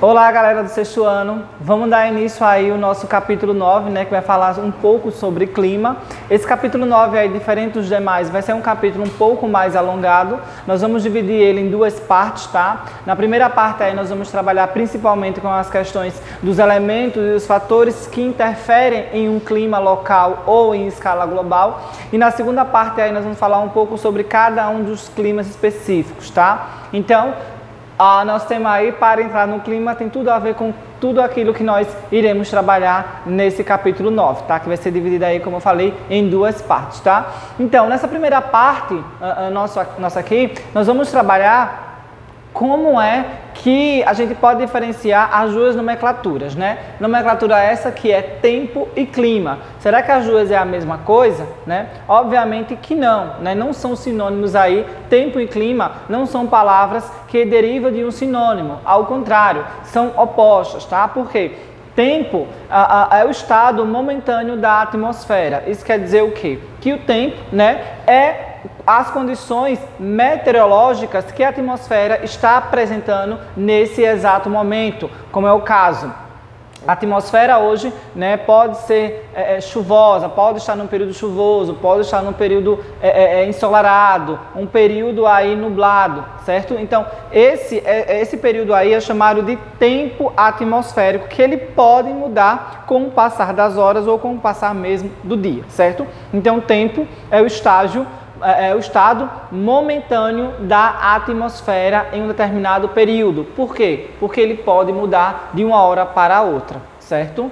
Olá, galera do sexto ano, vamos dar início aí ao nosso capítulo 9, né, que vai falar um pouco sobre clima. Esse capítulo 9 aí, diferente dos demais, vai ser um capítulo um pouco mais alongado. Nós vamos dividir ele em duas partes, tá? Na primeira parte aí nós vamos trabalhar principalmente com as questões dos elementos e dos fatores que interferem em um clima local ou em escala global. E na segunda parte aí nós vamos falar um pouco sobre cada um dos climas específicos, tá? Então, nosso tema aí, para entrar no clima, tem tudo a ver com tudo aquilo que nós iremos trabalhar nesse capítulo 9, tá? Que vai ser dividido aí, como eu falei, em duas partes, tá? Então, nessa primeira parte, nossa aqui, nós vamos trabalhar como é que a gente pode diferenciar as duas nomenclaturas, né? Nomenclatura essa que é tempo e clima. Será que as duas é a mesma coisa, né? Obviamente que não, né? Não são sinônimos aí. Tempo e clima não são palavras que derivam de um sinônimo. Ao contrário, são opostas, tá? Por quê? Tempo é o estado momentâneo da atmosfera. Isso quer dizer o quê? Que o tempo, né, é as condições meteorológicas que a atmosfera está apresentando nesse exato momento, como é o caso. A atmosfera hoje, né, pode ser chuvosa, pode estar num período chuvoso, pode estar num período ensolarado, um período aí nublado, certo? Então, esse período aí é chamado de tempo atmosférico, que ele pode mudar com o passar das horas ou com o passar mesmo do dia, certo? Então, tempo é o estado momentâneo da atmosfera em um determinado período. Por quê? Porque ele pode mudar de uma hora para outra, certo?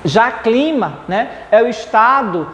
Já clima, né, é o estado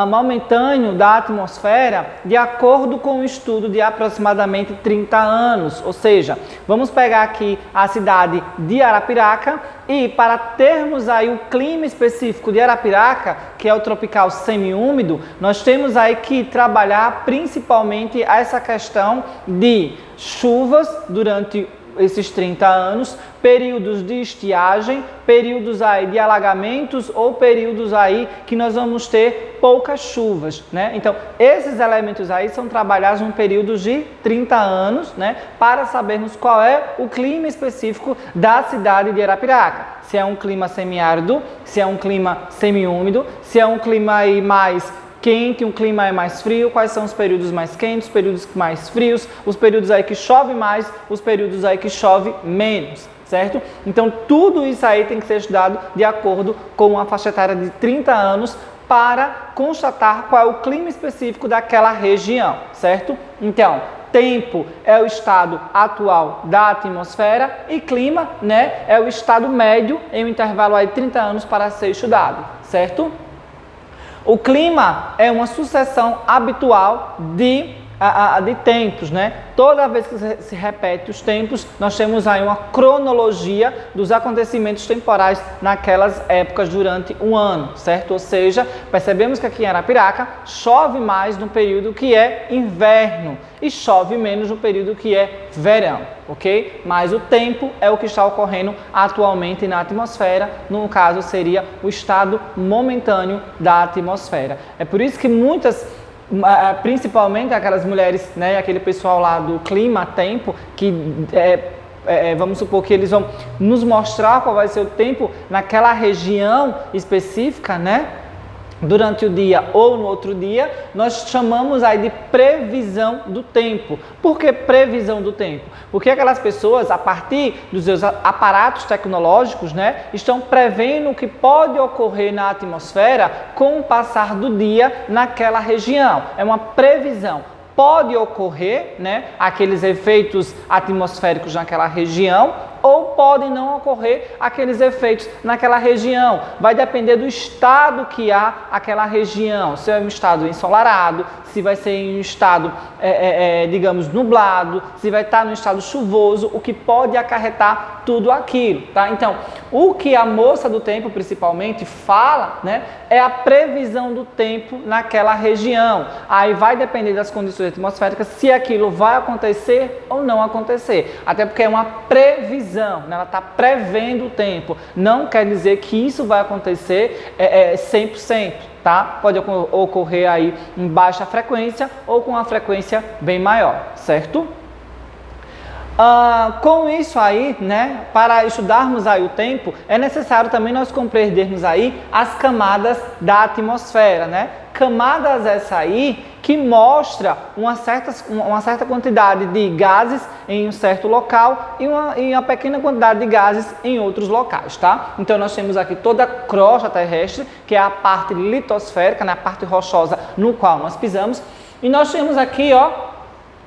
momentâneo da atmosfera de acordo com um estudo de aproximadamente 30 anos. Ou seja, vamos pegar aqui a cidade de Arapiraca e para termos aí o clima específico de Arapiraca, que é o tropical semiúmido, nós temos aí que trabalhar principalmente essa questão de chuvas durante esses 30 anos, períodos de estiagem, períodos aí de alagamentos ou períodos aí que nós vamos ter poucas chuvas, né? Então, esses elementos aí são trabalhados num período de 30 anos, né? Para sabermos qual é o clima específico da cidade de Arapiraca. Se é um clima semiárido, se é um clima semiúmido, se é um clima aí mais quente, um clima é mais frio, quais são os períodos mais quentes, os períodos mais frios, os períodos aí que chove mais, os períodos aí que chove menos, certo? Então, tudo isso aí tem que ser estudado de acordo com uma faixa etária de 30 anos para constatar qual é o clima específico daquela região, certo? Então, tempo é o estado atual da atmosfera e clima, né, é o estado médio em um intervalo aí de 30 anos para ser estudado, certo? O clima é uma sucessão habitual de tempos, né? Toda vez que se repete os tempos, nós temos aí uma cronologia dos acontecimentos temporais naquelas épocas durante um ano, certo? Ou seja, percebemos que aqui em Arapiraca chove mais no período que é inverno e chove menos no período que é verão, ok? Mas o tempo é o que está ocorrendo atualmente na atmosfera, no caso seria o estado momentâneo da atmosfera. É por isso que principalmente aquelas mulheres, né, aquele pessoal lá do clima, tempo, que vamos supor que eles vão nos mostrar qual vai ser o tempo naquela região específica, né, durante o dia ou no outro dia, nós chamamos aí de previsão do tempo. Por que previsão do tempo? Porque aquelas pessoas, a partir dos seus aparatos tecnológicos, né, estão prevendo o que pode ocorrer na atmosfera com o passar do dia naquela região. É uma previsão. Pode ocorrer, né, aqueles efeitos atmosféricos naquela região, ou podem não ocorrer aqueles efeitos naquela região. Vai depender do estado que há aquela região. Se é um estado ensolarado, se vai ser em um estado, digamos, nublado, se vai estar no estado chuvoso, o que pode acarretar tudo aquilo, tá? Então, o que a moça do tempo, principalmente, fala, né, é a previsão do tempo naquela região. Aí vai depender das condições atmosféricas se aquilo vai acontecer ou não acontecer. Até porque é uma previsão, né? Ela está prevendo o tempo. Não quer dizer que isso vai acontecer 100%, tá? Pode ocorrer aí em baixa frequência ou com uma frequência bem maior, certo? Com isso aí, né, para estudarmos aí o tempo, é necessário também nós compreendermos aí as camadas da atmosfera, né? Camadas essa aí que mostra uma certa quantidade de gases em um certo local e uma pequena quantidade de gases em outros locais, tá? Então nós temos aqui toda a crosta terrestre, que é a parte litosférica, né, a parte rochosa no qual nós pisamos, e nós temos aqui, ó,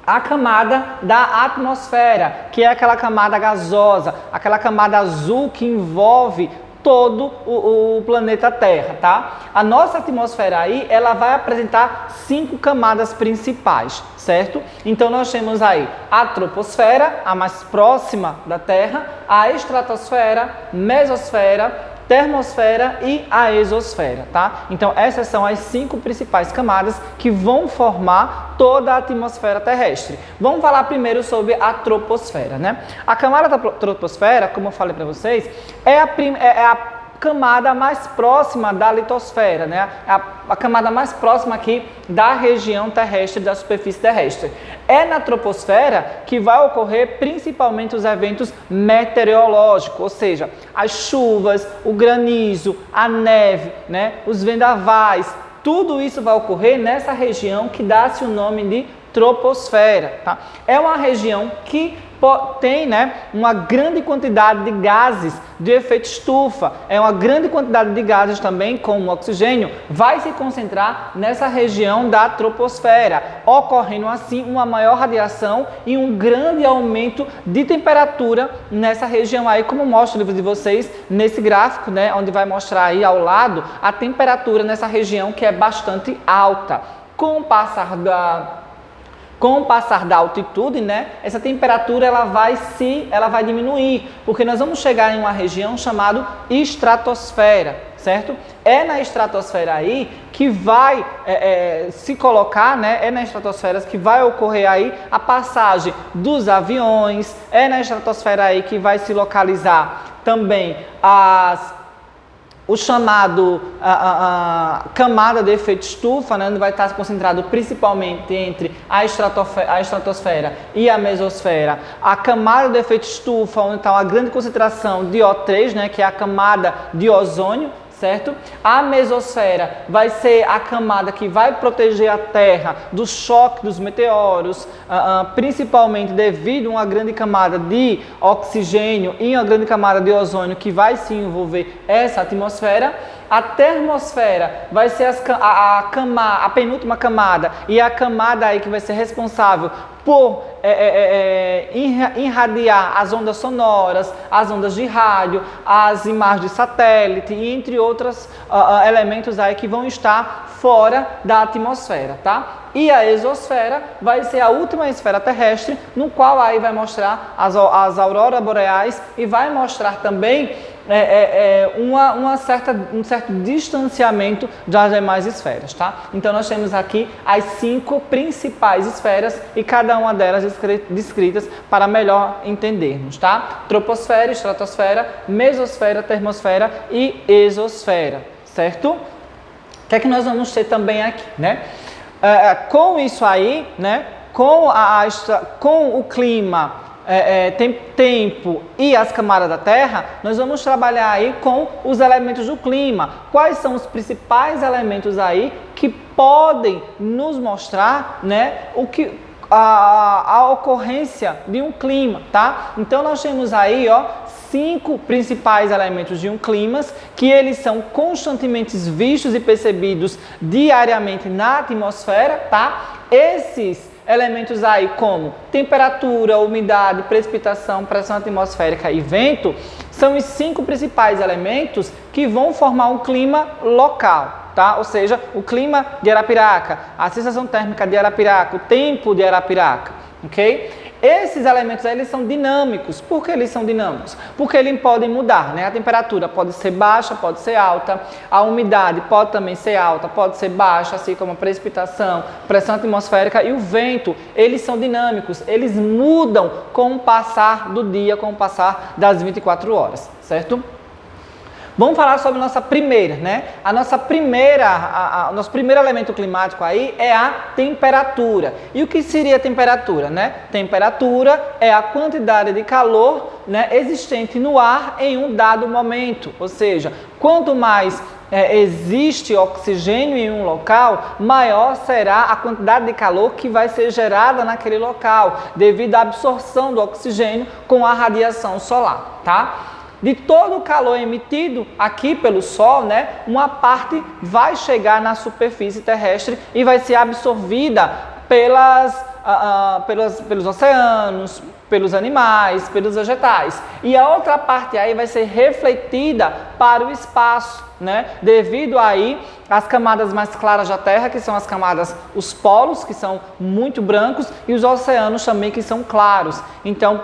a camada da atmosfera, que é aquela camada gasosa, aquela camada azul que envolve todo o planeta Terra, tá? A nossa atmosfera aí, ela vai apresentar 5 camadas principais, certo? Então nós temos aí a troposfera, a mais próxima da Terra, a estratosfera, mesosfera, termosfera e a exosfera, tá? Então essas são as 5 principais camadas que vão formar toda a atmosfera terrestre. Vamos falar primeiro sobre a troposfera, né? A camada da troposfera, como eu falei para vocês, é a camada mais próxima da litosfera, né? A camada mais próxima aqui da região terrestre, da superfície terrestre. É na troposfera que vai ocorrer principalmente os eventos meteorológicos, ou seja, as chuvas, o granizo, a neve, né? Os vendavais, tudo isso vai ocorrer nessa região que dá-se o nome de troposfera, tá? É uma região que tem, né, uma grande quantidade de gases de efeito estufa, é uma grande quantidade de gases também, como o oxigênio, vai se concentrar nessa região da troposfera, ocorrendo assim uma maior radiação e um grande aumento de temperatura nessa região aí, como mostra o livro de vocês nesse gráfico, né, onde vai mostrar aí ao lado a temperatura nessa região que é bastante alta. Com o passar da altitude, né, essa temperatura ela vai diminuir, porque nós vamos chegar em uma região chamada estratosfera, certo? É na estratosfera aí que vai se colocar, né, é na estratosfera que vai ocorrer aí a passagem dos aviões, é na estratosfera aí que vai se localizar também o chamado camada de efeito estufa, né, onde vai estar concentrado principalmente entre a estratosfera e a mesosfera. A camada de efeito estufa, onde está uma grande concentração de O3, né, que é a camada de ozônio, certo? A mesosfera vai ser a camada que vai proteger a Terra do choque dos meteoros, principalmente devido a uma grande camada de oxigênio e uma grande camada de ozônio que vai se envolver essa atmosfera. A termosfera vai ser a penúltima camada e a camada aí que vai ser responsável por irradiar as ondas sonoras, as ondas de rádio, as imagens de satélite e entre outros elementos aí que vão estar fora da atmosfera, tá? E a exosfera vai ser a última esfera terrestre, no qual aí vai mostrar as auroras boreais e vai mostrar também um certo distanciamento das demais esferas, tá? Então nós temos aqui as 5 principais esferas e cada uma delas descritas para melhor entendermos, tá? Troposfera, estratosfera, mesosfera, termosfera e exosfera, certo? O que é que nós vamos ter também aqui, né? Com isso aí, né? Com o clima, tempo e as camadas da Terra, nós vamos trabalhar aí com os elementos do clima. Quais são os principais elementos aí que podem nos mostrar, né, a ocorrência de um clima, tá? Então nós temos aí, ó, 5 principais elementos de um clima que eles são constantemente vistos e percebidos diariamente na atmosfera, tá? Esses elementos aí como temperatura, umidade, precipitação, pressão atmosférica e vento são os 5 principais elementos que vão formar um clima local, tá? Ou seja, o clima de Arapiraca, a sensação térmica de Arapiraca, o tempo de Arapiraca, ok? Esses elementos aí, eles são dinâmicos. Por que eles são dinâmicos? Porque eles podem mudar, né? A temperatura pode ser baixa, pode ser alta, a umidade pode também ser alta, pode ser baixa, assim como a precipitação, pressão atmosférica e o vento, eles são dinâmicos, eles mudam com o passar do dia, com o passar das 24 horas, certo? Vamos falar sobre a nossa primeira, né? O nosso primeiro elemento climático aí é a temperatura. E o que seria a temperatura, né? Temperatura é a quantidade de calor, né, existente no ar em um dado momento. Ou seja, quanto mais existe oxigênio em um local, maior será a quantidade de calor que vai ser gerada naquele local, devido à absorção do oxigênio com a radiação solar, tá? De todo o calor emitido aqui pelo Sol, né, uma parte vai chegar na superfície terrestre e vai ser absorvida pelos oceanos, pelos animais, pelos vegetais. E a outra parte aí vai ser refletida para o espaço, né? Devido aí às camadas mais claras da Terra, que são as camadas, os polos, que são muito brancos, e os oceanos também, que são claros. Então,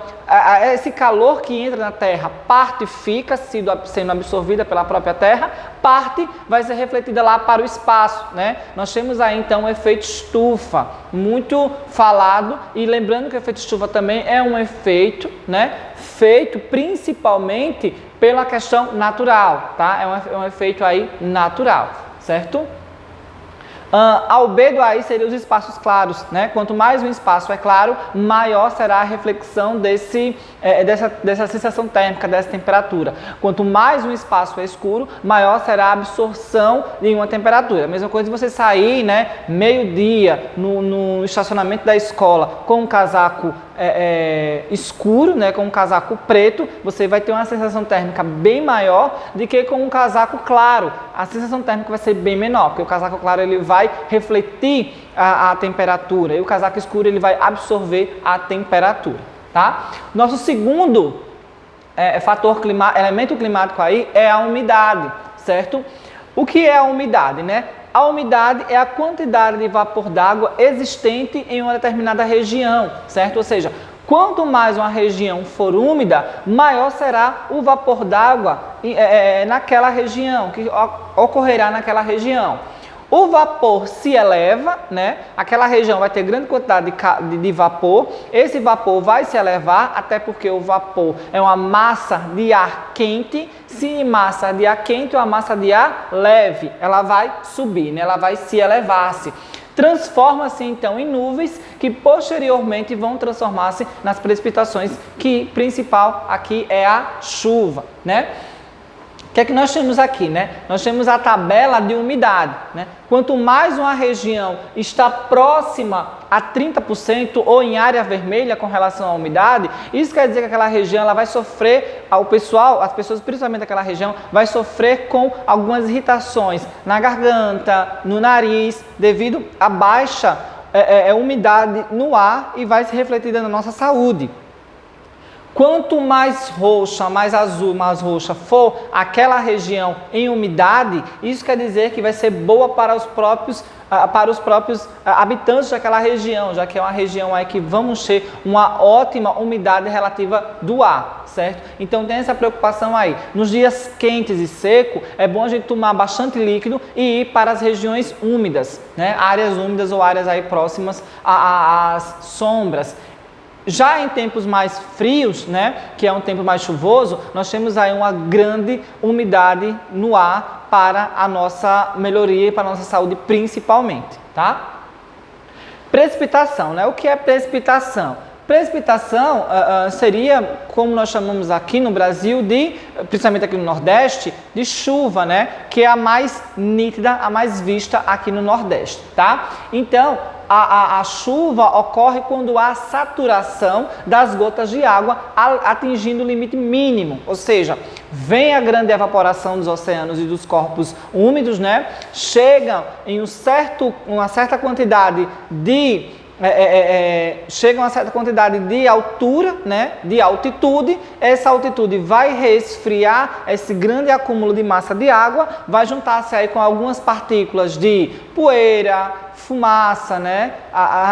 esse calor que entra na Terra, parte fica sendo absorvida pela própria Terra, parte vai ser refletida lá para o espaço, né? Nós temos aí, então, o efeito estufa, muito falado, e lembrando que o efeito estufa também é um efeito, né, feito principalmente pela questão natural, tá? É um efeito aí natural, certo? Albedo aí seria os espaços claros, né? Quanto mais um espaço é claro, maior será a reflexão dessa sensação térmica, dessa temperatura. Quanto mais um espaço é escuro, maior será a absorção de uma temperatura. A mesma coisa de você sair, né, meio-dia no estacionamento da escola com um casaco escuro, né, com um casaco preto, você vai ter uma sensação térmica bem maior do que com um casaco claro. A sensação térmica vai ser bem menor, porque o casaco claro ele vai refletir a temperatura e o casaco escuro ele vai absorver a temperatura, tá? Nosso segundo elemento climático aí é a umidade, certo? O que é a umidade, né? A umidade é a quantidade de vapor d'água existente em uma determinada região, certo? Ou seja, quanto mais uma região for úmida, maior será o vapor d'água naquela região, que ocorrerá naquela região. O vapor se eleva, né? Aquela região vai ter grande quantidade de vapor. Esse vapor vai se elevar, até porque o vapor é uma massa de ar quente. Se massa de ar quente ou a massa de ar leve, ela vai subir, né? Ela vai se elevar-se. Transforma-se então em nuvens que posteriormente vão transformar-se nas precipitações, que principal aqui é a chuva, né? O que é que nós temos aqui, né? Nós temos a tabela de umidade, né? Quanto mais uma região está próxima a 30% ou em área vermelha com relação à umidade, isso quer dizer que aquela região ela vai sofrer, as pessoas principalmente daquela região, vai sofrer com algumas irritações na garganta, no nariz, devido à baixa umidade no ar e vai se refletir na nossa saúde. Quanto mais roxa, mais azul, mais roxa for aquela região em umidade, isso quer dizer que vai ser boa para os próprios habitantes daquela região, já que é uma região aí que vamos ter uma ótima umidade relativa do ar, certo? Então tem essa preocupação aí. Nos dias quentes e secos, é bom a gente tomar bastante líquido e ir para as regiões úmidas, né? Áreas úmidas ou áreas aí próximas às sombras. Já em tempos mais frios, né, que é um tempo mais chuvoso, nós temos aí uma grande umidade no ar para a nossa melhoria e para a nossa saúde principalmente, tá? Precipitação, né? O que é precipitação? Precipitação seria, como nós chamamos aqui no Brasil, principalmente aqui no Nordeste, de chuva, né? Que é a mais nítida, a mais vista aqui no Nordeste, tá? Então, a chuva ocorre quando há saturação das gotas de água atingindo o limite mínimo, ou seja, vem a grande evaporação dos oceanos e dos corpos úmidos, né? Chegam em uma certa quantidade de altura, né, de altitude. Essa altitude vai resfriar esse grande acúmulo de massa de água, vai juntar-se aí com algumas partículas de poeira, fumaça, né,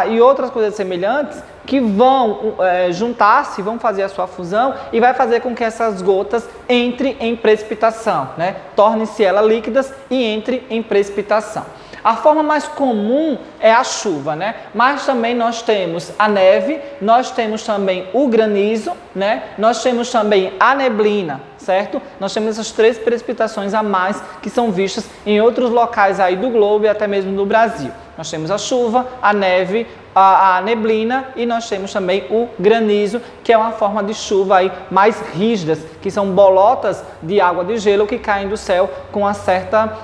e outras coisas semelhantes que vão juntar-se, vão fazer a sua fusão e vai fazer com que essas gotas entrem em precipitação, né, tornem-se elas líquidas e entrem em precipitação. A forma mais comum é a chuva, né? Mas também nós temos a neve, nós temos também o granizo, né? Nós temos também a neblina, certo? Nós temos essas 3 precipitações a mais que são vistas em outros locais aí do globo e até mesmo no Brasil. Nós temos a chuva, a neve, a neblina e nós temos também o granizo, que é uma forma de chuva aí mais rígidas, que são bolotas de água de gelo que caem do céu com uma certa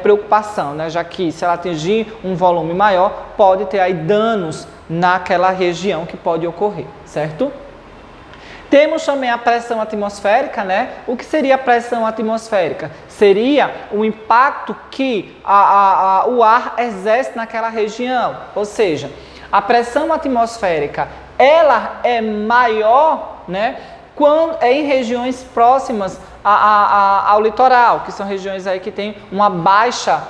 preocupação, né? Já que se ela atingir um volume maior, pode ter aí danos naquela região que pode ocorrer, certo? Temos também a pressão atmosférica, né? O que seria a pressão atmosférica? Seria o impacto que o ar exerce naquela região, ou seja, a pressão atmosférica, ela é maior, né, quando é em regiões próximas ao litoral, que são regiões aí que tem uma baixa,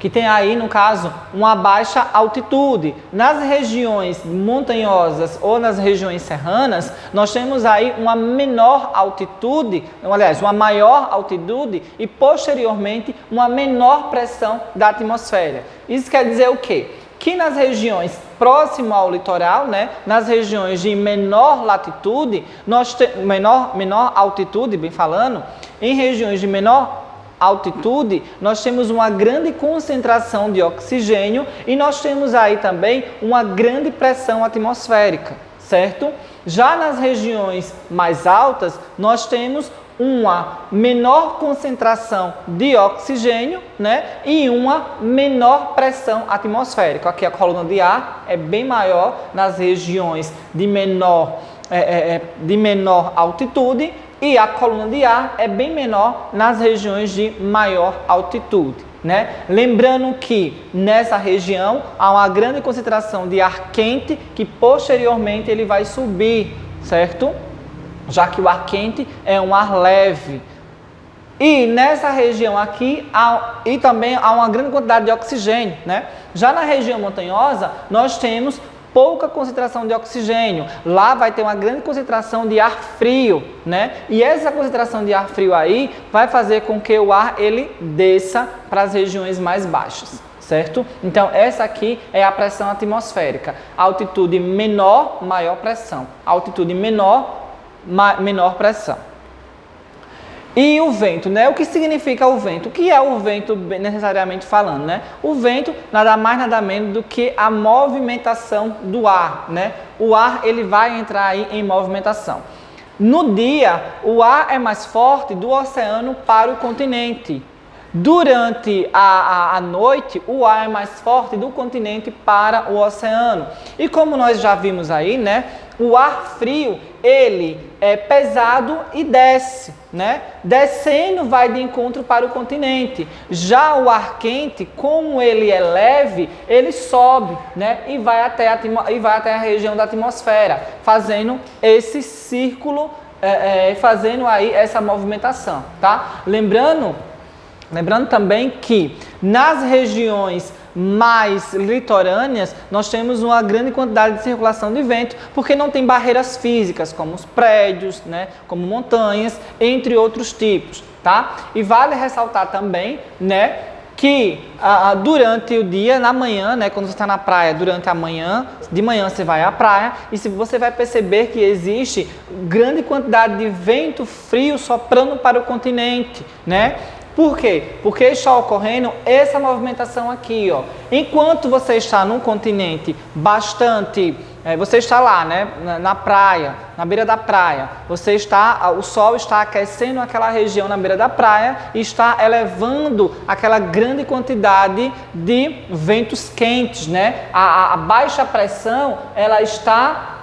que tem aí, no caso, uma baixa altitude. Nas regiões montanhosas ou nas regiões serranas, nós temos aí uma menor altitude, aliás, uma maior altitude e, posteriormente, uma menor pressão da atmosfera. Isso quer dizer o quê? Que nas regiões próximas ao litoral, né, nas regiões de menor latitude, menor altitude, bem falando, em regiões de menor altitude, nós temos uma grande concentração de oxigênio e nós temos aí também uma grande pressão atmosférica, certo? Já nas regiões mais altas, nós temos uma menor concentração de oxigênio, né, e uma menor pressão atmosférica. Aqui a coluna de ar é bem maior nas regiões de menor altitude e a coluna de ar é bem menor nas regiões de maior altitude, né? Lembrando que nessa região há uma grande concentração de ar quente que posteriormente ele vai subir, certo? Já que o ar quente é um ar leve. E nessa região aqui, também há uma grande quantidade de oxigênio, né? Já na região montanhosa, nós temos pouca concentração de oxigênio. Lá vai ter uma grande concentração de ar frio, né? E essa concentração de ar frio aí vai fazer com que o ar ele desça para as regiões mais baixas, certo? Então, essa aqui é a pressão atmosférica. Altitude menor, maior pressão. Altitude menor, menor pressão. E o vento, né? O que significa o vento? O que é o vento necessariamente falando, né? O vento nada mais nada menos do que a movimentação do ar, né? O ar ele vai entrar aí em movimentação. No dia, o ar é mais forte do oceano para o continente. Durante a noite, o ar é mais forte do continente para o oceano. E como nós já vimos aí, né? O ar frio, ele é pesado e desce, né? Descendo vai de encontro para o continente. Já o ar quente, como ele é leve, ele sobe, né? E vai até a região da atmosfera, fazendo esse círculo, fazendo aí essa movimentação, tá? Lembrando também que nas regiões mais litorâneas, nós temos uma grande quantidade de circulação de vento, porque não tem barreiras físicas, como os prédios, né, como montanhas, entre outros tipos, tá? E vale ressaltar também, né, que durante o dia, na manhã, né, quando você está na praia, durante a manhã, de manhã você vai à praia e você vai perceber que existe grande quantidade de vento frio soprando para o continente, né? Por quê? Porque está ocorrendo essa movimentação aqui, ó. Enquanto você está num continente você está lá, né, na praia, na beira da praia, o sol está aquecendo aquela região na beira da praia e está elevando aquela grande quantidade de ventos quentes, né? A baixa pressão, ela está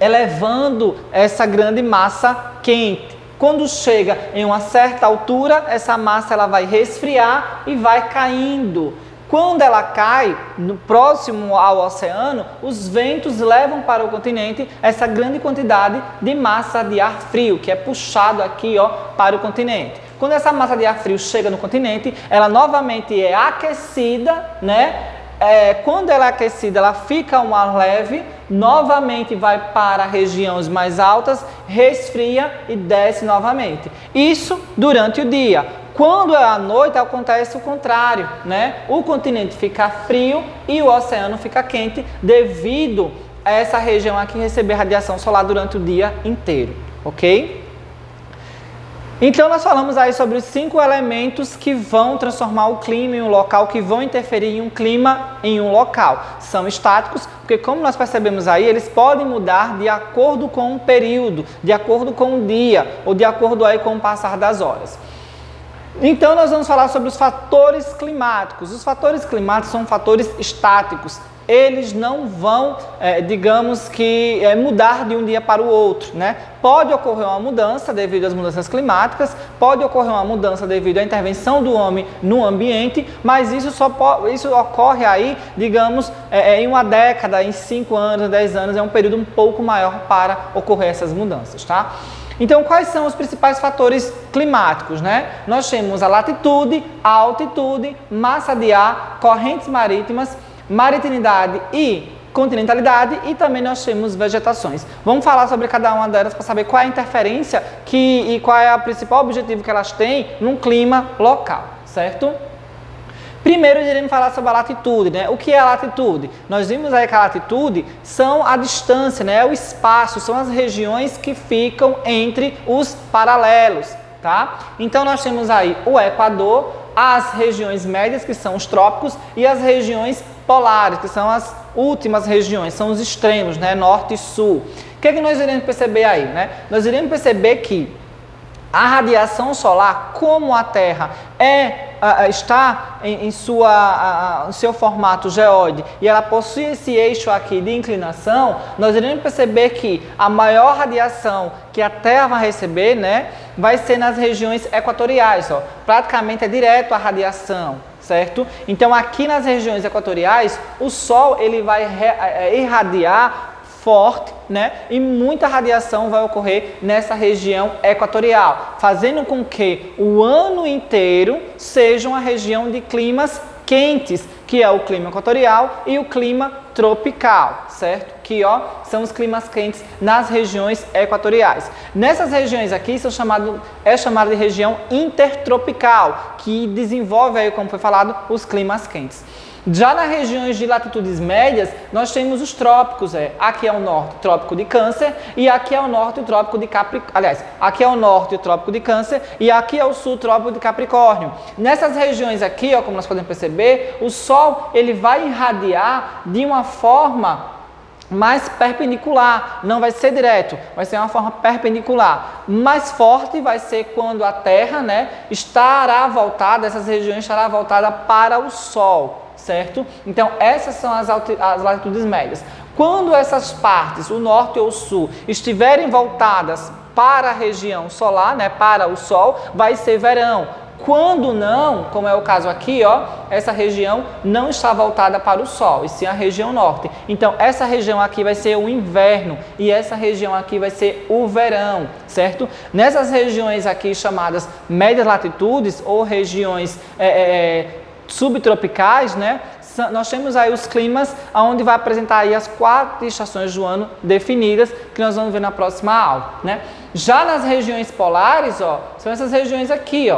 elevando essa grande massa quente. Quando chega em uma certa altura, essa massa ela vai resfriar e vai caindo. Quando ela cai, próximo ao oceano, os ventos levam para o continente essa grande quantidade de massa de ar frio, que é puxado aqui, ó, para o continente. Quando essa massa de ar frio chega no continente, ela novamente é aquecida, né? Quando ela é aquecida, ela fica um ar leve, novamente vai para regiões mais altas, resfria e desce novamente. Isso durante o dia. Quando é à noite, acontece o contrário, né? O continente fica frio e o oceano fica quente devido a essa região aqui receber radiação solar durante o dia inteiro, ok? Então, nós falamos aí sobre os 5 elementos que vão transformar o clima em um local, que vão interferir em um clima em um local. São estáticos, porque como nós percebemos aí, eles podem mudar de acordo com o período, de acordo com o dia, ou de acordo aí com o passar das horas. Então, nós vamos falar sobre os fatores climáticos. Os fatores climáticos são fatores estáticos. Eles não vão, digamos que, mudar de um dia para o outro, né? Pode ocorrer uma mudança devido às mudanças climáticas, pode ocorrer uma mudança devido à intervenção do homem no ambiente, mas isso ocorre aí, digamos, em uma década, em 5 anos, 10 anos, é um período um pouco maior para ocorrer essas mudanças, tá? Então, quais são os principais fatores climáticos, né? Nós temos a latitude, a altitude, massa de ar, correntes marítimas, maritimidade e continentalidade, e também nós temos vegetações. Vamos falar sobre cada uma delas para saber qual é a interferência e qual é o principal objetivo que elas têm num clima local, certo? Primeiro, iremos falar sobre a latitude, né? O que é a latitude? Nós vimos aí que a latitude são a distância, né? O espaço, são as regiões que ficam entre os paralelos, tá? Então, nós temos aí o Equador, as regiões médias, que são os trópicos, e as regiões polares, que são as últimas regiões, são os extremos, né? Norte e sul. O que é que nós iremos perceber aí, né? Nós iremos perceber que a radiação solar, como a Terra está em seu formato geóide e ela possui esse eixo aqui de inclinação, nós iremos perceber que a maior radiação que a Terra vai receber, né, vai ser nas regiões equatoriais, ó. Praticamente é direto a radiação, certo? Então aqui nas regiões equatoriais, o Sol ele vai irradiar forte, né? E muita radiação vai ocorrer nessa região equatorial, fazendo com que o ano inteiro seja uma região de climas quentes, que é o clima equatorial e o clima tropical, certo? Que são os climas quentes nas regiões equatoriais. Nessas regiões aqui é chamada de região intertropical, que desenvolve aí, como foi falado, os climas quentes. Já nas regiões de latitudes médias, nós temos os trópicos. Aqui é o norte, o trópico de Câncer, e aqui é o norte, o trópico de Capricórnio. Aliás, aqui é o norte, o trópico de Câncer, e aqui é o sul, o trópico de Capricórnio. Nessas regiões aqui, como nós podemos perceber, o Sol ele vai irradiar de uma forma mais perpendicular, não vai ser direto, vai ser uma forma perpendicular. Mais forte vai ser quando a Terra, né, estará voltada, essas regiões estará voltada para o Sol, certo? Então, essas são as latitudes médias. Quando essas partes, o norte ou o sul, estiverem voltadas para a região solar, né, para o Sol, vai ser verão. Quando não, como é o caso aqui, essa região não está voltada para o Sol, e sim a região norte. Então, essa região aqui vai ser o inverno e essa região aqui vai ser o verão, certo? Nessas regiões aqui chamadas médias latitudes ou regiões subtropicais, né? Nós temos aí os climas onde vai apresentar aí as 4 estações do ano definidas, que nós vamos ver na próxima aula, né? Já nas regiões polares, são essas regiões aqui,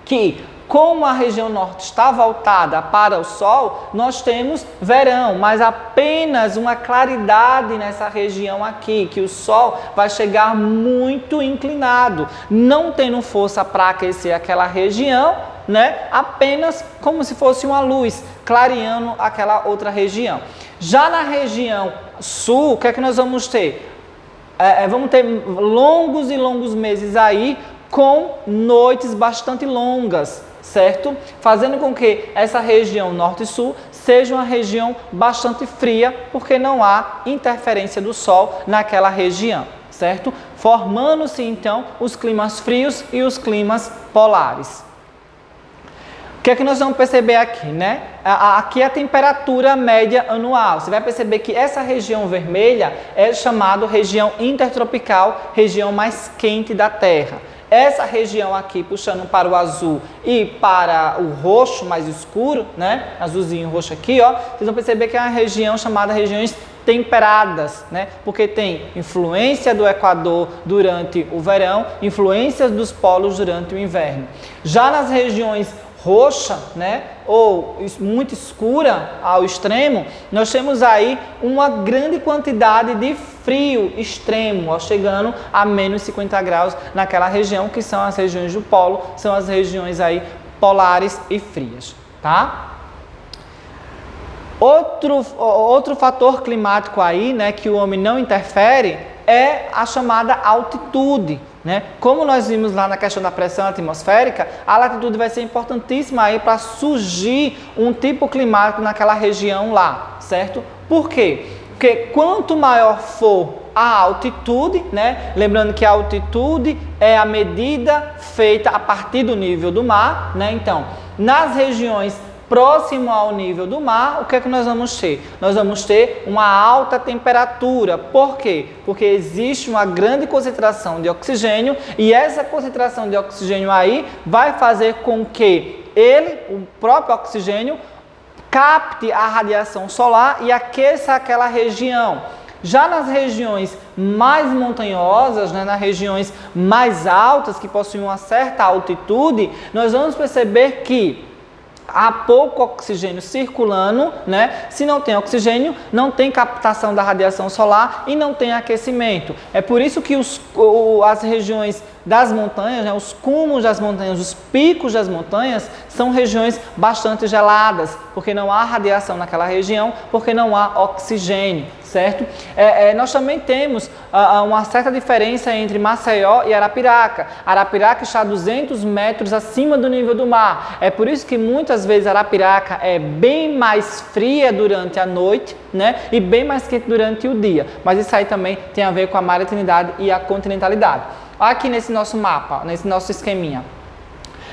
que como a região norte está voltada para o Sol, nós temos verão, mas apenas uma claridade nessa região aqui, que o Sol vai chegar muito inclinado, não tendo força para aquecer aquela região, né? Apenas como se fosse uma luz clareando aquela outra região. Já na região sul, o que é que nós vamos ter? Vamos ter longos e longos meses aí, com noites bastante longas, certo? Fazendo com que essa região norte e sul seja uma região bastante fria, porque não há interferência do Sol naquela região, certo? Formando-se então os climas frios e os climas polares. O que é que nós vamos perceber aqui, né? Aqui é a temperatura média anual. Você vai perceber que essa região vermelha é chamada região intertropical, região mais quente da Terra. Essa região aqui, puxando para o azul e para o roxo mais escuro, né? Azulzinho roxo aqui, vocês vão perceber que é uma região chamada regiões temperadas, né? Porque tem influência do Equador durante o verão, influências dos polos durante o inverno. Já nas regiões roxa, né, ou muito escura ao extremo, nós temos aí uma grande quantidade de frio extremo, ó, chegando a menos 50 graus naquela região, que são as regiões do polo, são as regiões aí polares e frias, tá? Outro fator climático aí, né, que o homem não interfere é a chamada altitude, né? Como nós vimos lá na questão da pressão atmosférica, a latitude vai ser importantíssima aí para surgir um tipo climático naquela região lá, certo? Por quê? Porque quanto maior for a altitude, né? Lembrando que a altitude é a medida feita a partir do nível do mar, né? Então, nas regiões próximo ao nível do mar, o que é que nós vamos ter? Nós vamos ter uma alta temperatura. Por quê? Porque existe uma grande concentração de oxigênio e essa concentração de oxigênio aí vai fazer com que o próprio oxigênio, capte a radiação solar e aqueça aquela região. Já nas regiões mais montanhosas, né, nas regiões mais altas, que possuem uma certa altitude, nós vamos perceber que há pouco oxigênio circulando, né? Se não tem oxigênio, não tem captação da radiação solar e não tem aquecimento. É por isso que as regiões das montanhas, né, os cúmulos das montanhas, os picos das montanhas, são regiões bastante geladas, porque não há radiação naquela região, porque não há oxigênio, certo? Nós também temos uma certa diferença entre Maceió e Arapiraca. Arapiraca está a 200 metros acima do nível do mar. É por isso que muitas vezes Arapiraca é bem mais fria durante a noite, né, e bem mais quente durante o dia. Mas isso aí também tem a ver com a maritimidade e a continentalidade. Aqui nesse nosso mapa, nesse nosso esqueminha.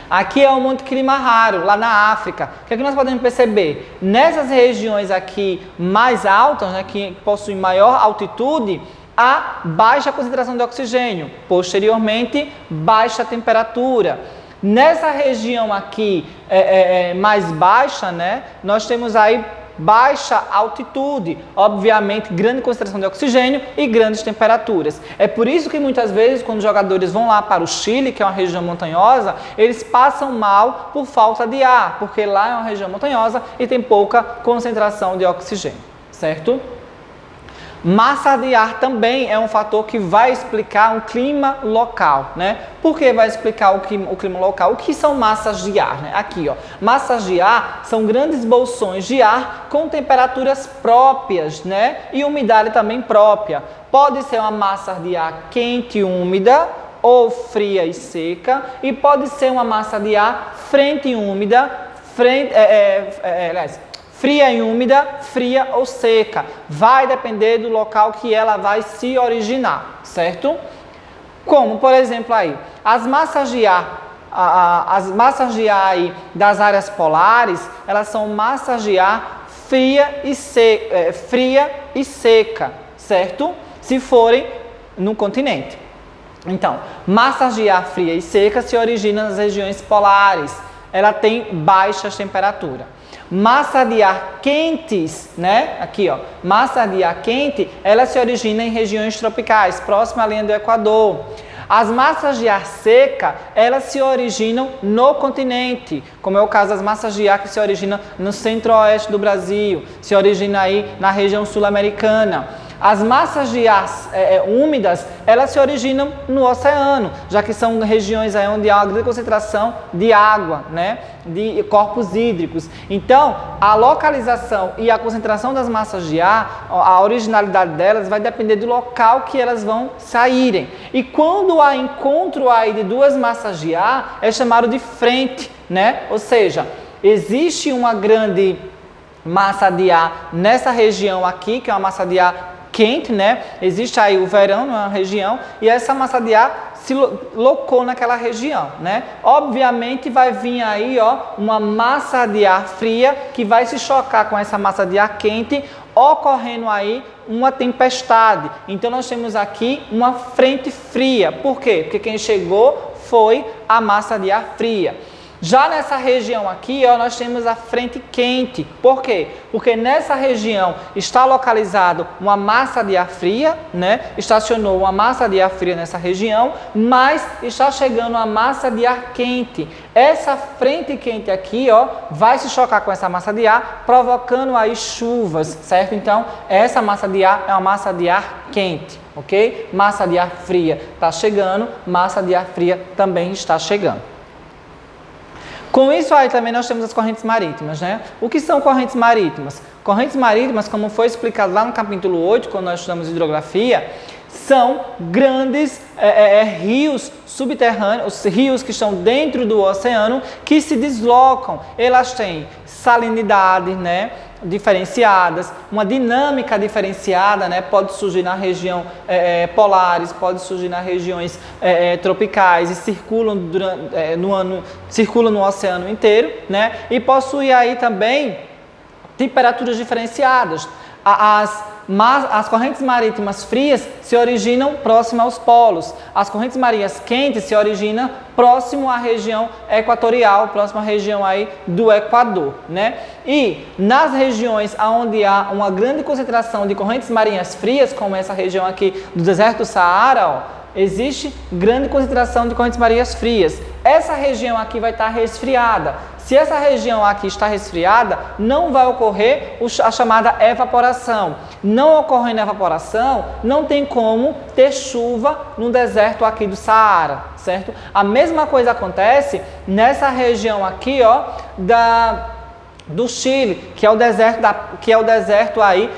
Aqui é o Monte Kilimanjaro, lá na África. O que é que nós podemos perceber? Nessas regiões aqui mais altas, né, que possuem maior altitude, há baixa concentração de oxigênio. Posteriormente, baixa temperatura. Nessa região aqui mais baixa, né, nós temos aí baixa altitude, obviamente grande concentração de oxigênio e grandes temperaturas. É por isso que muitas vezes quando os jogadores vão lá para o Chile, que é uma região montanhosa, eles passam mal por falta de ar, porque lá é uma região montanhosa e tem pouca concentração de oxigênio, certo? Massa de ar também é um fator que vai explicar um clima local, né? Por que vai explicar o clima local? O que são massas de ar, né? Aqui, ó. Massas de ar são grandes bolsões de ar com temperaturas próprias, né? E umidade também própria. Pode ser uma massa de ar quente e úmida ou fria e seca, e pode ser uma massa de ar frente e úmida, fria e úmida, fria ou seca. Vai depender do local que ela vai se originar, certo? Como, por exemplo, aí, as massas de ar aí das áreas polares, elas são massas de ar fria e seca, certo? Se forem no continente. Então, massas de ar fria e seca se originam nas regiões polares. Ela tem baixas temperaturas. Massa de ar quentes, né? Aqui, ó. Massa de ar quente, ela se origina em regiões tropicais, próxima à linha do Equador. As massas de ar seca, elas se originam no continente, como é o caso das massas de ar que se originam no centro-oeste do Brasil, se origina aí na região sul-americana. As massas de ar úmidas, elas se originam no oceano, já que são regiões aí onde há uma grande concentração de água, né? De corpos hídricos. Então, a localização e a concentração das massas de ar, a originalidade delas vai depender do local que elas vão saírem. E quando há encontro aí de duas massas de ar, é chamado de frente, né? Ou seja, existe uma grande massa de ar nessa região aqui, que é uma massa de ar quente, né? Existe aí o verão numa região e essa massa de ar se locou naquela região, né? Obviamente vai vir aí, ó, uma massa de ar fria que vai se chocar com essa massa de ar quente, ocorrendo aí uma tempestade. Então nós temos aqui uma frente fria. Por quê? Porque quem chegou foi a massa de ar fria. Já nessa região aqui, ó, nós temos a frente quente. Por quê? Porque nessa região está localizado uma massa de ar fria, né? Estacionou uma massa de ar fria nessa região, mas está chegando uma massa de ar quente. Essa frente quente aqui, ó, vai se chocar com essa massa de ar, provocando aí chuvas, certo? Então, essa massa de ar é uma massa de ar quente, ok? Massa de ar fria está chegando, massa de ar fria também está chegando. Com isso aí também nós temos as correntes marítimas, né? O que são correntes marítimas? Correntes marítimas, como foi explicado lá no capítulo 8, quando nós estudamos hidrografia, são grandes rios subterrâneos, rios que estão dentro do oceano, que se deslocam. Elas têm salinidade, né, diferenciadas, uma dinâmica diferenciada, né, pode surgir na região polares, pode surgir nas regiões tropicais e circulam circulam no oceano inteiro, né, e possui aí também temperaturas diferenciadas. As correntes marítimas frias se originam próximo aos polos. As correntes marinhas quentes se originam próximo à região equatorial, próximo à região aí do Equador, né? E nas regiões onde há uma grande concentração de correntes marinhas frias, como essa região aqui do deserto do Saara, ó, existe grande concentração de correntes marinhas frias. Essa região aqui vai estar resfriada. Se essa região aqui está resfriada, não vai ocorrer a chamada evaporação. Não ocorrendo evaporação, não tem como ter chuva no deserto aqui do Saara, certo? A mesma coisa acontece nessa região aqui, ó, do Chile, que é o deserto aí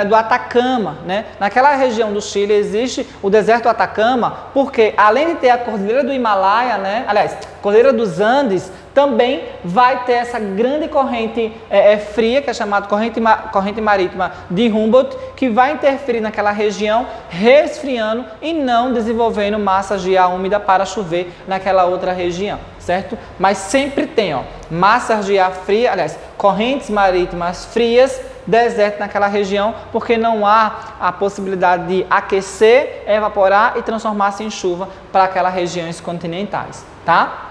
do Atacama, né? Naquela região do Chile existe o deserto do Atacama, porque além de ter a Cordilheira do Himalaia, né? Aliás, Cordilheira dos Andes, também vai ter essa grande corrente fria, que é chamada corrente marítima de Humboldt, que vai interferir naquela região, resfriando e não desenvolvendo massas de ar úmida para chover naquela outra região, certo? Mas sempre tem, ó, massas de ar fria, aliás, correntes marítimas frias, deserto naquela região, porque não há a possibilidade de aquecer, evaporar e transformar-se em chuva para aquelas regiões continentais, tá?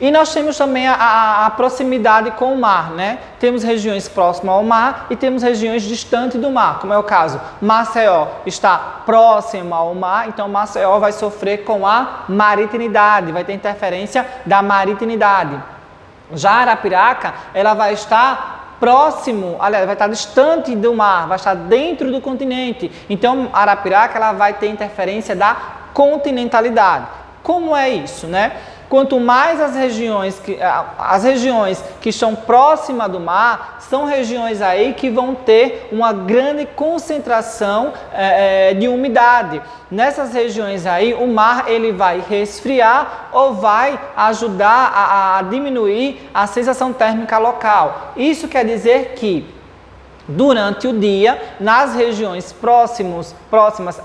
E nós temos também a proximidade com o mar, né? Temos regiões próximas ao mar e temos regiões distantes do mar, como é o caso Maceió está próximo ao mar, então Maceió vai sofrer com a maritimidade, vai ter interferência da maritimidade. Já Arapiraca, ela vai estar próximo, aliás, vai estar distante do mar, vai estar dentro do continente. Então, Arapiraca, ela vai ter interferência da continentalidade. Como é isso, né? Quanto mais as regiões que estão próximas do mar, são regiões aí que vão ter uma grande concentração de umidade. Nessas regiões aí, o mar ele vai resfriar ou vai ajudar a diminuir a sensação térmica local. Isso quer dizer que durante o dia, nas regiões próximas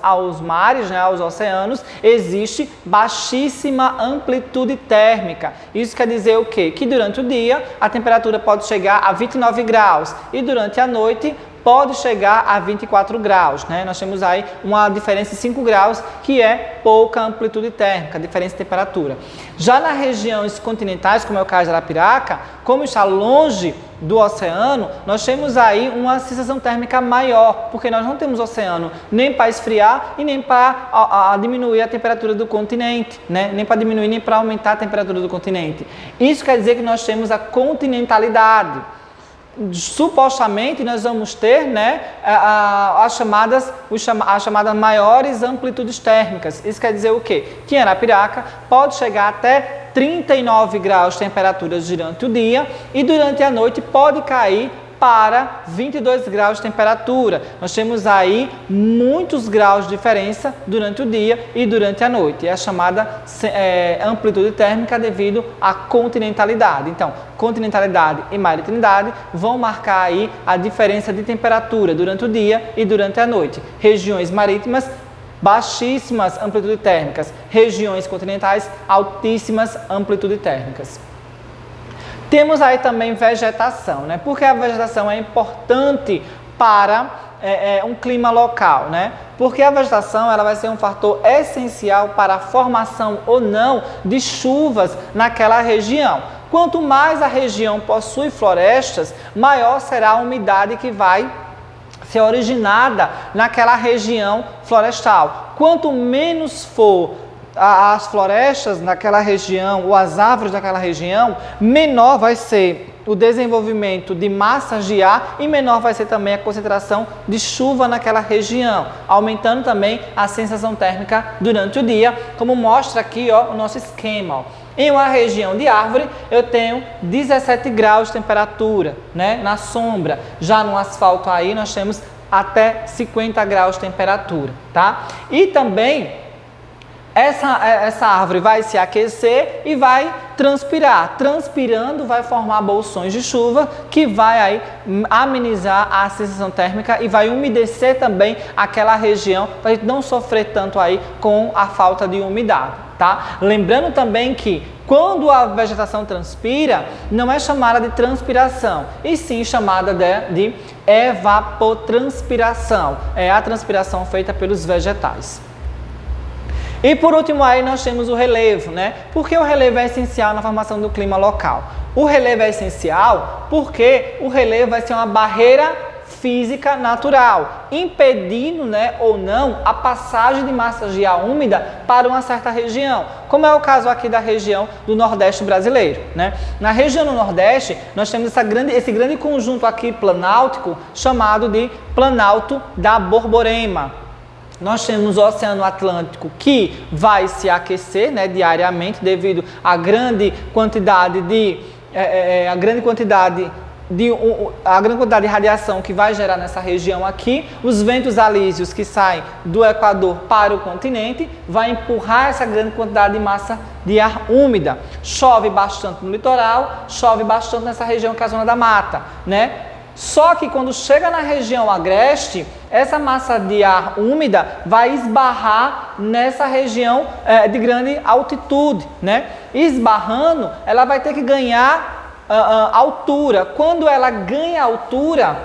aos mares, né, aos oceanos, existe baixíssima amplitude térmica. Isso quer dizer o quê? Que durante o dia a temperatura pode chegar a 29 graus e durante a noite pode chegar a 24 graus, né? Nós temos aí uma diferença de 5 graus, que é pouca amplitude térmica, diferença de temperatura. Já nas regiões continentais, como é o caso de Arapiraca, como está longe do oceano, nós temos aí uma sensação térmica maior, porque nós não temos oceano nem para esfriar e nem para diminuir a temperatura do continente, né? Nem para diminuir nem para aumentar a temperatura do continente. Isso quer dizer que nós temos a continentalidade. Supostamente nós vamos ter, né, as chamadas maiores amplitudes térmicas. Isso quer dizer o quê? Que em Arapiraca pode chegar até 39 graus de temperatura durante o dia e durante a noite pode cair para 22 graus de temperatura. Nós temos aí muitos graus de diferença durante o dia e durante a noite. É a chamada amplitude térmica devido à continentalidade. Então, continentalidade e maritimidade vão marcar aí a diferença de temperatura durante o dia e durante a noite. Regiões marítimas, baixíssimas amplitudes térmicas. Regiões continentais, altíssimas amplitudes térmicas. Temos aí também vegetação, né? Porque a vegetação é importante para um clima local, né? Porque a vegetação ela vai ser um fator essencial para a formação ou não de chuvas naquela região. Quanto mais a região possui florestas, maior será a umidade que vai ser originada naquela região florestal. Quanto menos for as florestas naquela região ou as árvores daquela região, menor vai ser o desenvolvimento de massas de ar e menor vai ser também a concentração de chuva naquela região, aumentando também a sensação térmica durante o dia, como mostra aqui o nosso esquema. Em uma região de árvore, eu tenho 17 graus de temperatura, né, na sombra. Já no asfalto aí, nós temos até 50 graus de temperatura, tá? E também essa árvore vai se aquecer e vai transpirar. Transpirando vai formar bolsões de chuva que vai aí amenizar a sensação térmica e vai umedecer também aquela região para a gente não sofrer tanto aí com a falta de umidade, tá? Lembrando também que quando a vegetação transpira, não é chamada de transpiração, e sim chamada de evapotranspiração. É a transpiração feita pelos vegetais. E por último aí nós temos o relevo, né? Porque o relevo é essencial na formação do clima local. O relevo é essencial porque o relevo vai ser uma barreira física natural, impedindo, né, ou não a passagem de massas de ar úmida para uma certa região, como é o caso aqui da região do Nordeste brasileiro, né? Na região do Nordeste, nós temos esse grande conjunto aqui planáltico chamado de Planalto da Borborema. Nós temos o Oceano Atlântico que vai se aquecer, né, diariamente devido à grande quantidade de radiação que vai gerar nessa região aqui. Os ventos alísios que saem do Equador para o continente vai empurrar essa grande quantidade de massa de ar úmida. Chove bastante no litoral, chove bastante nessa região que é a zona da mata, né? Só que quando chega na região agreste, essa massa de ar úmida vai esbarrar nessa região de grande altitude, né? Esbarrando, ela vai ter que ganhar altura. Quando ela ganha altura,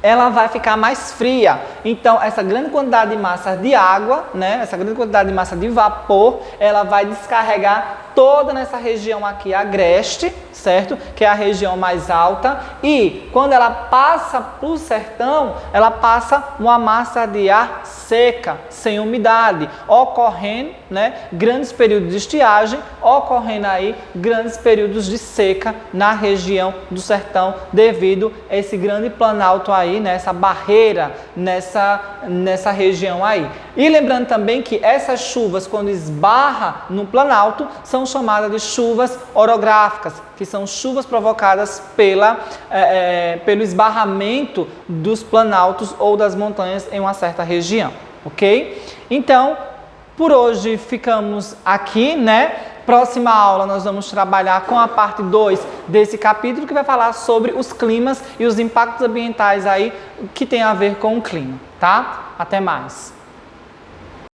ela vai ficar mais fria. Então, essa grande quantidade de massa de água, né? Essa grande quantidade de massa de vapor, ela vai descarregar toda nessa região aqui agreste, certo? Que é a região mais alta. E quando ela passa para o sertão, ela passa uma massa de ar seca, sem umidade, ocorrendo, né, grandes períodos de estiagem, ocorrendo aí grandes períodos de seca na região do sertão, devido a esse grande planalto aí, né, essa barreira nessa região aí. E lembrando também que essas chuvas, quando esbarra no planalto, são chamadas de chuvas orográficas, que são chuvas provocadas pelo esbarramento dos planaltos ou das montanhas em uma certa região, ok? Então, por hoje ficamos aqui, né? Próxima aula nós vamos trabalhar com a parte 2 desse capítulo, que vai falar sobre os climas e os impactos ambientais aí que tem a ver com o clima, tá? Até mais!